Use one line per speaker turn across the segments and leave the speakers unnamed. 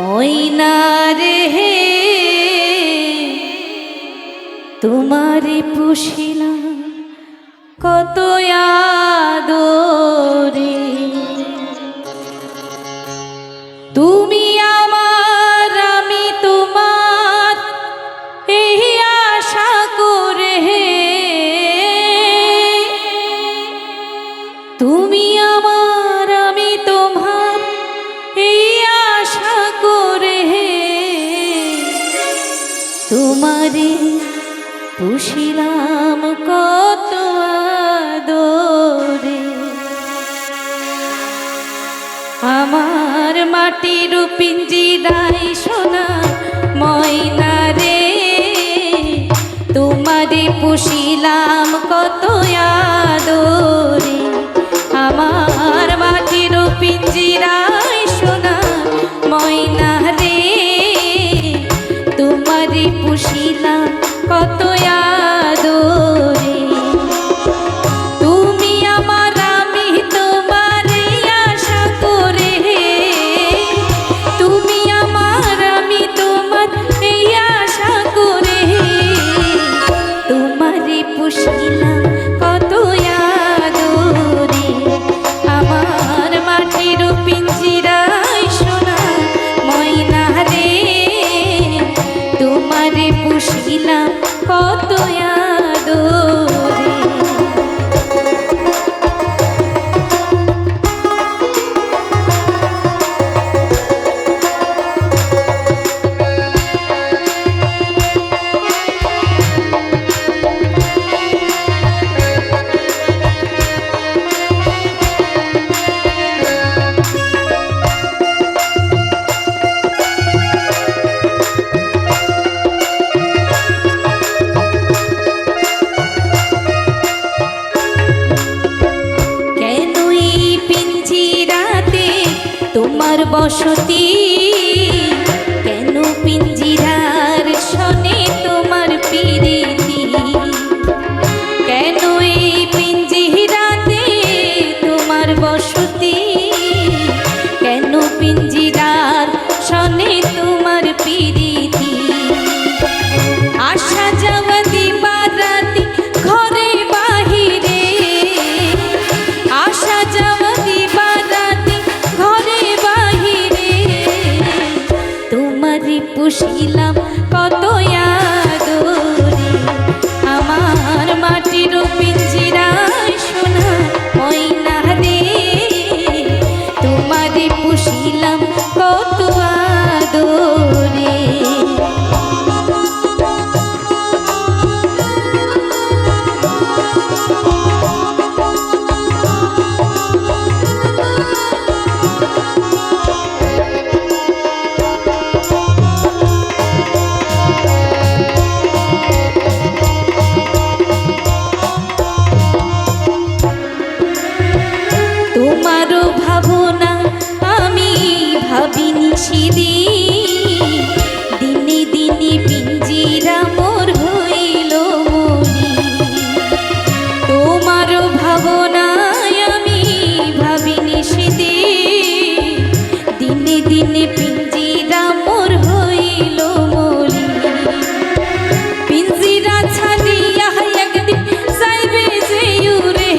ময়না রে হে তোমারে পুষিলাম কত আদরে, তুমি আমার আমি তোমার এই আশা করে, তুমি আমার আমি তোমার এই আশা করে তোমারে পুষিলাম কত আদরে। আমার মাটির পিঞ্জিরায় সোনা ময়না রে তোমারে পুষিলাম কত আদরে। আমার মাটির পিঞ্জিরায় সোনা ময়না রে তোমারে পুষিলাম কত আদরে, তুমি আমার আমি তোমার আশা করে, তুমি আমার আমি তোমার এই আশা করে তোমারে পুষিলাম কত আদরে। আমার মাটির পিঞ্জিরায় সোনা ময়না রে তোমারে পুষিলাম কত আদরে। তোমার বসতি কেন পিঞ্জিরার শোনে তোমার প্রীতি, কেন এই পিঞ্জিরাতে তোমার বসতি, কেন পিঞ্জিরার শোনে তোমার প্রীতি। আশা যাওয়া দিবা রাতি ঘরে বাহিরে, আশা যাওয়া দিবা রাতি ঘরে বাহিরে তোমারে পুষিলাম কত আদরে। আমার মাটির পিঞ্জিরায় সোনা ময়না রে তোমারে পুষিলাম কত আদরে। তোমারও ভাবনা আমি ভাবিনি সেদিন, দিনে দিনে পিঞ্জিরা মোর হইল মনি। তোমারও ভাবনায় আমি ভাবিনি সেদিন, দিনে দিনে পিঞ্জিরা মোর হইল মনি। পিঞ্জিরা ছাড়িয়া একদিন যাইবে যে উড়ে,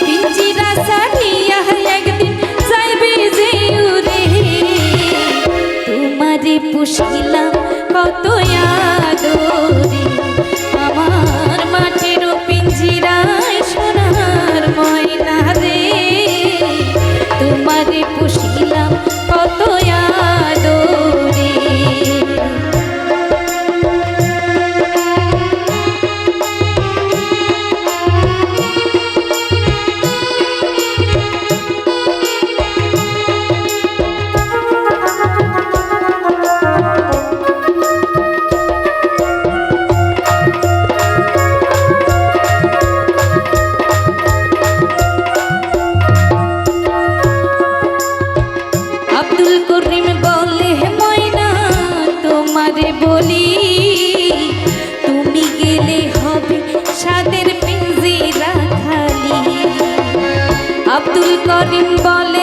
পিঞ্জিরা ছাড়িয়া একদিন যাইবে যে উড়ে তোমারে পুষিলাম কত আদরে। আমার মাটির পিঞ্জিরায় সোনার ময়না রে তোমারে পুষিলাম কত আদরে। আব্দুল করিম বলে ময়না তোমারে বলি, তুমি গেলে হবে সাদের পিঞ্জিরা খালি। আব্দুল করিম বলে